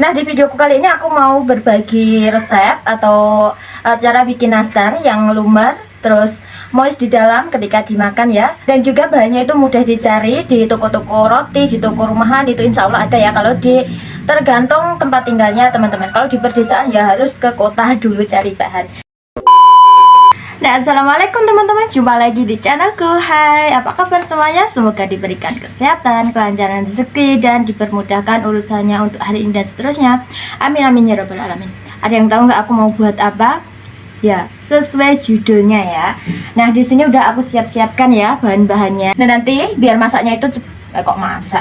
Nah, di videoku kali ini aku mau berbagi resep atau cara bikin nastar yang lumer terus moist di dalam ketika dimakan ya. Dan juga bahannya itu mudah dicari di toko-toko roti, di toko rumahan itu insya Allah ada ya. Kalau di tergantung tempat tinggalnya teman-teman. Kalau di perdesaan ya harus ke kota dulu cari bahan. Nah, assalamualaikum teman-teman, jumpa lagi di channelku. Hai, apa kabar semuanya? Semoga diberikan kesehatan, kelancaran rezeki, dan dipermudahkan urusannya untuk hari ini dan seterusnya. Amin amin ya robbal alamin. Ada yang tahu nggak aku mau buat apa? Ya, sesuai judulnya ya. Nah, di sini udah aku siap-siapkan ya bahan-bahannya. Nah, nanti biar masaknya itu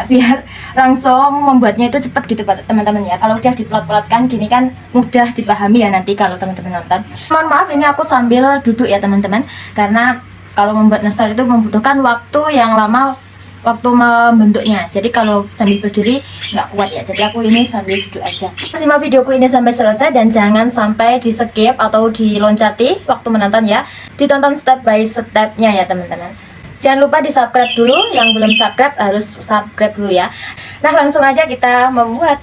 biar langsung membuatnya itu cepat gitu teman-teman ya. Kalau udah diplot-plotkan gini kan mudah dipahami ya nanti kalau teman-teman nonton. Mohon maaf ini aku sambil duduk ya teman-teman, karena kalau membuat nastar itu membutuhkan waktu yang lama waktu membentuknya. Jadi kalau sambil berdiri nggak kuat ya. Jadi aku ini sambil duduk aja. Simak videoku ini sampai selesai dan jangan sampai di skip atau diloncati waktu menonton ya. Ditonton step by stepnya ya teman-teman. Jangan lupa di subscribe dulu, yang belum subscribe harus subscribe dulu ya. Nah, langsung aja kita membuat.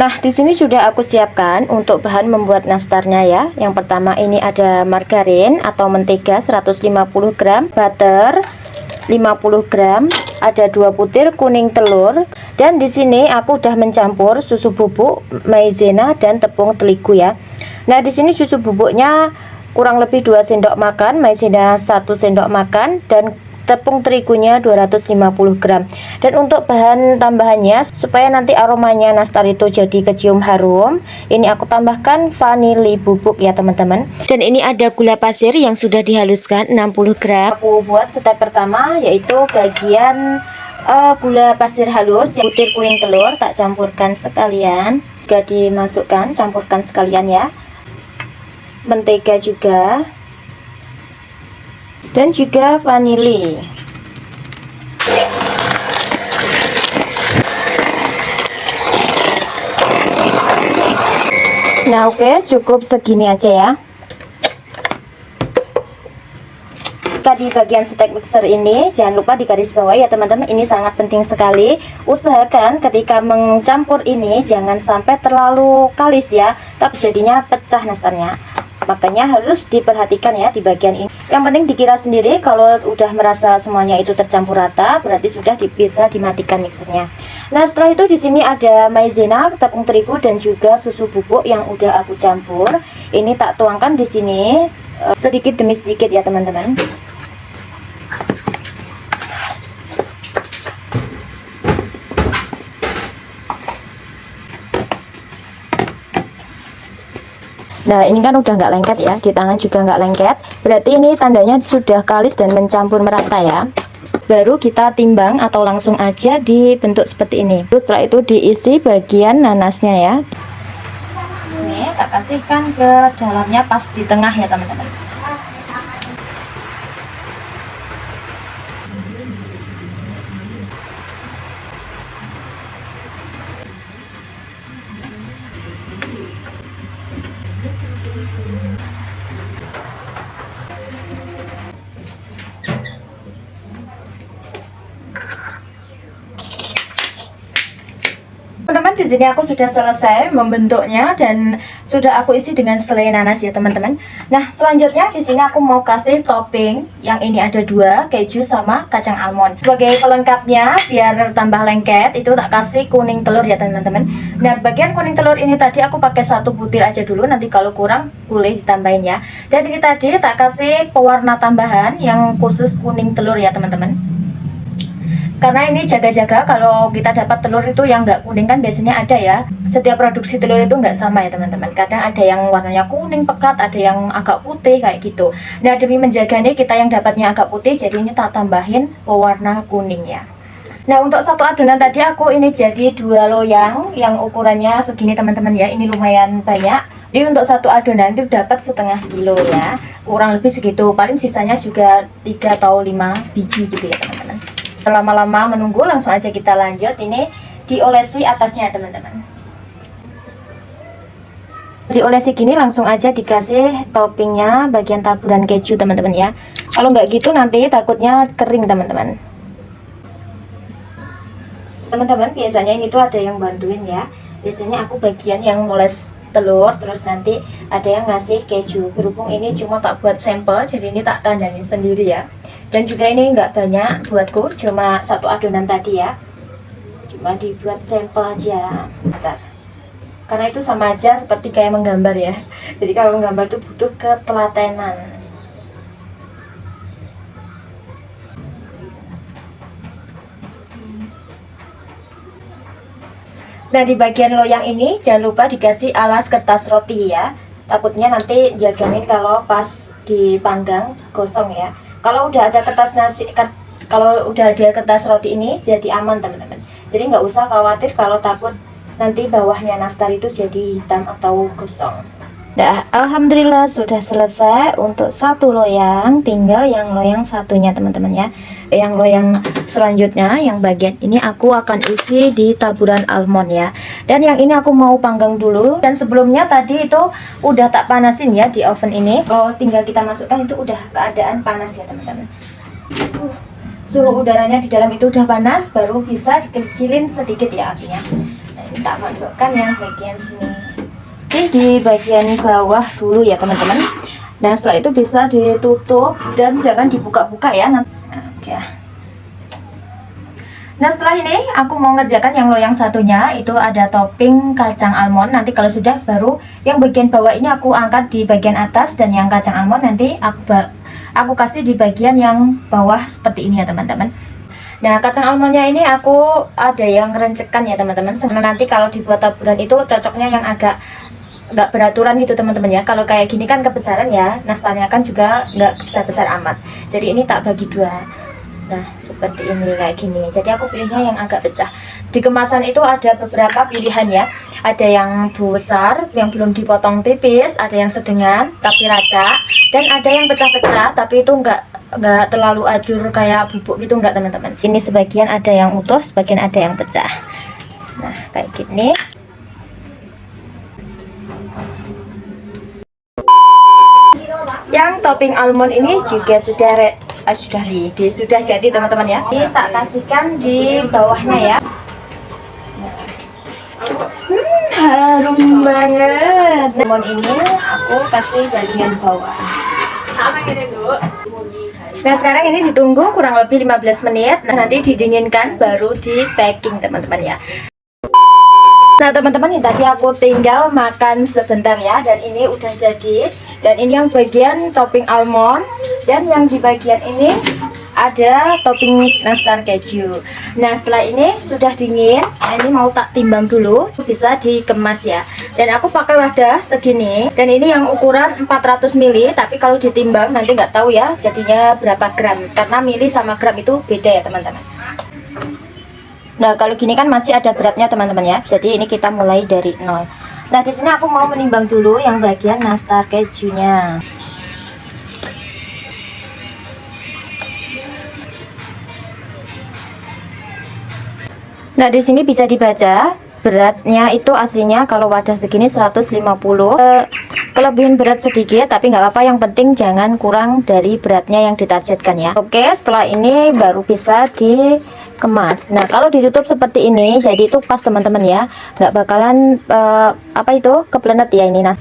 Nah, di sini sudah aku siapkan untuk bahan membuat nastarnya ya. Yang pertama ini ada margarin atau mentega 150 gram, butter 50 gram, ada 2 butir kuning telur, dan di sini aku udah mencampur susu bubuk, maizena dan tepung terigu ya. Nah, di sini susu bubuknya kurang lebih 2 sendok makan, maizena 1 sendok makan, dan tepung terigunya 250 gram. Dan untuk bahan tambahannya supaya nanti aromanya nastar itu jadi kecium harum, ini aku tambahkan vanili bubuk ya teman-teman. Dan ini ada gula pasir yang sudah dihaluskan 60 gram. Aku buat step pertama yaitu bagian gula pasir halus, yang butir kuning telur tak campurkan sekalian. Jika dimasukkan, campurkan sekalian ya. Mentega juga, dan juga vanili. Nah, oke, cukup segini aja ya. Di bagian step mixer ini jangan lupa digaris bawah ya teman-teman, ini sangat penting sekali. Usahakan ketika mencampur ini jangan sampai terlalu kalis ya, tapi jadinya pecah nastarnya. Makanya harus diperhatikan ya di bagian ini. Yang penting dikira sendiri, kalau udah merasa semuanya itu tercampur rata, berarti sudah bisa dimatikan mixernya. Nah, setelah itu di sini ada maizena, tepung terigu, dan juga susu bubuk yang udah aku campur. Ini tak tuangkan di sini sedikit demi sedikit ya teman-teman. Nah, ini kan udah nggak lengket ya, di tangan juga nggak lengket, berarti ini tandanya sudah kalis dan mencampur merata ya. Baru kita timbang atau langsung aja dibentuk seperti ini. Terus setelah itu diisi bagian nanasnya ya. Ini tak kasihkan ke dalamnya pas di tengah ya teman-teman. Teman-teman, di sini aku sudah selesai membentuknya dan sudah aku isi dengan selai nanas ya teman-teman. Nah, selanjutnya di sini aku mau kasih topping yang ini ada 2, keju sama kacang almond. Sebagai pelengkapnya biar tambah lengket itu tak kasih kuning telur ya teman-teman. Nah, bagian kuning telur ini tadi aku pakai 1 butir aja dulu, nanti kalau kurang boleh ditambahin ya. Dan ini tadi tak kasih pewarna tambahan yang khusus kuning telur ya teman-teman. Karena ini jaga-jaga kalau kita dapat telur itu yang nggak kuning, kan biasanya ada ya, setiap produksi telur itu nggak sama ya teman-teman. Kadang ada yang warnanya kuning pekat, ada yang agak putih kayak gitu. Nah, demi menjaga nih kita yang dapatnya agak putih, jadi ini tak tambahin pewarna kuning ya. Nah, untuk satu adonan tadi aku ini jadi 2 loyang yang ukurannya segini teman-teman ya. Ini lumayan banyak. Jadi untuk satu adonan itu dapat setengah kilo ya, kurang lebih segitu. Paling sisanya juga 3 atau 5 biji gitu ya teman-teman. Lama-lama menunggu, langsung aja kita lanjut. Ini diolesi atasnya teman-teman. Diolesi gini langsung aja dikasih toppingnya bagian taburan keju teman-teman ya. Kalau nggak gitu nanti takutnya kering teman-teman. Teman-teman biasanya ini tuh ada yang bantuin ya. Biasanya aku bagian yang moles telur, terus nanti ada yang ngasih keju. Berhubung ini cuma tak buat sampel, jadi ini tak tandain sendiri ya. Dan juga ini nggak banyak buatku, cuma satu adonan tadi ya, cuma dibuat sampel aja. Bentar. Karena itu sama aja seperti kayak menggambar ya, jadi kalau menggambar itu butuh ketelatenan. Nah, di bagian loyang ini jangan lupa dikasih alas kertas roti ya. Takutnya nanti jagain kalau pas dipanggang gosong ya. Kalau udah ada kalau udah ada kertas roti ini jadi aman teman-teman. Jadi nggak usah khawatir kalau takut nanti bawahnya nastar itu jadi hitam atau gosong. Nah, alhamdulillah sudah selesai untuk satu loyang, tinggal yang loyang satunya teman-teman ya. Yang loyang selanjutnya yang bagian ini aku akan isi di taburan almond ya. Dan yang ini aku mau panggang dulu, dan sebelumnya tadi itu udah tak panasin ya di oven ini. Oh, tinggal kita masukkan itu udah keadaan panas ya teman-teman. Suhu udaranya di dalam itu udah panas, baru bisa dikecilin sedikit ya apinya. Nah, ini tak masukkan yang bagian sini di bagian bawah dulu ya teman-teman. Nah, setelah itu bisa ditutup dan jangan dibuka-buka ya nanti. Nah, setelah ini aku mau ngerjakan yang loyang satunya, itu ada topping kacang almond. Nanti kalau sudah, baru yang bagian bawah ini aku angkat di bagian atas, dan yang kacang almond nanti aku kasih di bagian yang bawah seperti ini ya teman-teman. Nah, kacang almondnya ini aku ada yang rencekan ya teman-teman. Nanti kalau dibuat taburan itu cocoknya yang agak nggak beraturan gitu teman-teman ya. Kalau kayak gini kan kebesaran ya, nastarnya kan juga nggak besar-besar amat. Jadi ini tak bagi dua. Nah, seperti ini kayak gini. Jadi aku pilihnya yang agak pecah. Di kemasan itu ada beberapa pilihan ya. Ada yang besar yang belum dipotong tipis, ada yang sedang tapi racak, dan ada yang pecah-pecah tapi itu nggak terlalu ajur kayak bubuk gitu, nggak teman-teman. Ini sebagian ada yang utuh, sebagian ada yang pecah. Nah, kayak gini. Yang topping almond ini juga sudah ready, sudah jadi teman-teman ya. Ini tak kasihkan di bawahnya ya. Harum banget. Almond ini aku kasih bagian bawah. Nah, sekarang ini ditunggu kurang lebih 15 menit. Nah, nanti didinginkan baru di packing teman-teman ya. Nah teman-teman, ini tadi aku tinggal makan sebentar ya, dan ini udah jadi. Dan ini yang bagian topping almond, dan yang di bagian ini ada topping nastar keju. Nah, setelah ini sudah dingin. Nah, ini mau tak timbang dulu, bisa dikemas ya. Dan aku pakai wadah segini, dan ini yang ukuran 400 ml. Tapi kalau ditimbang nanti nggak tahu ya jadinya berapa gram, karena mili sama gram itu beda ya teman-teman. Nah, kalau gini kan masih ada beratnya teman-teman ya. Jadi ini kita mulai dari 0. Nah, di sini aku mau menimbang dulu yang bagian nastar kejunya. Nah, di sini bisa dibaca beratnya itu aslinya kalau wadah segini 150. Kelebihan berat sedikit, tapi nggak apa-apa, yang penting jangan kurang dari beratnya yang ditargetkan ya. Oke, setelah ini baru bisa dikemas. Nah, kalau ditutup seperti ini, jadi itu pas teman-teman ya, nggak bakalan keplenet ya ini. Nah,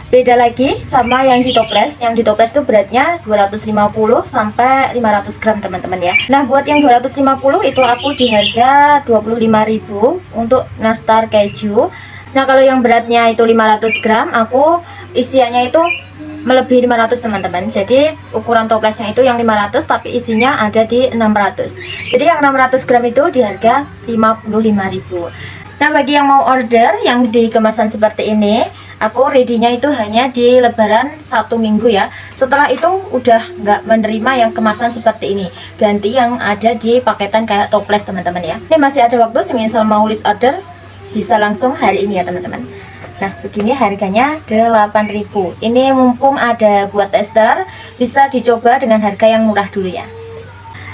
beda lagi sama yang ditoples. Yang ditoples itu beratnya 250 sampai 500 gram teman-teman ya. Nah, buat yang 250 itu aku di harga 25.000 untuk nastar keju. Nah, kalau yang beratnya itu 500 gram, aku isiannya itu melebihi 500 teman-teman. Jadi ukuran toplesnya itu yang 500, tapi isinya ada di 600. Jadi yang 600 gram itu di harga 55.000. Nah, bagi yang mau order yang di kemasan seperti ini, aku ready-nya itu hanya di lebaran 1 minggu ya. Setelah itu udah nggak menerima yang kemasan seperti ini, ganti yang ada di paketan kayak toples teman-teman ya. Ini masih ada waktu, semisal mau list order bisa langsung hari ini ya teman-teman. Nah, segini harganya 8.000. Ini mumpung ada buat tester, bisa dicoba dengan harga yang murah dulu ya.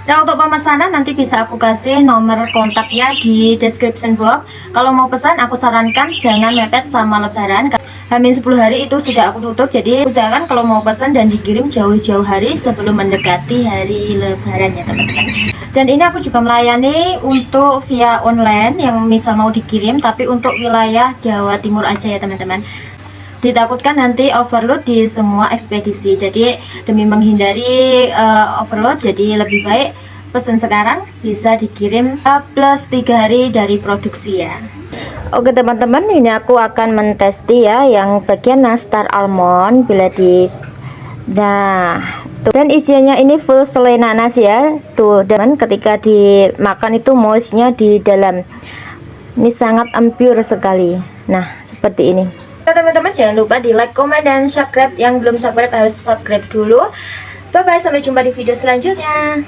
Nah, untuk pemesanan nanti bisa aku kasih nomor kontaknya di description box. Kalau mau pesan, aku sarankan jangan mepet sama lebaran. Hamin 10 hari itu sudah aku tutup. Jadi usahakan kalau mau pesan dan dikirim jauh-jauh hari sebelum mendekati hari lebaran ya teman-teman. Dan ini aku juga melayani untuk via online yang misal mau dikirim, tapi untuk wilayah Jawa Timur aja ya teman-teman. Ditakutkan nanti overload di semua ekspedisi. Jadi demi menghindari overload, jadi lebih baik pesan sekarang bisa dikirim plus 3 hari dari produksi ya. Oke teman-teman, ini aku akan mentesti ya yang bagian nastar almond bila di nah tuh. Dan isiannya ini full selai nanas ya tuh, dan ketika dimakan itu moistnya di dalam ini sangat empur sekali. Nah seperti ini. Teman-teman jangan lupa di like, komen, dan subscribe. Yang belum subscribe harus subscribe dulu. Bye bye, sampai jumpa di video selanjutnya.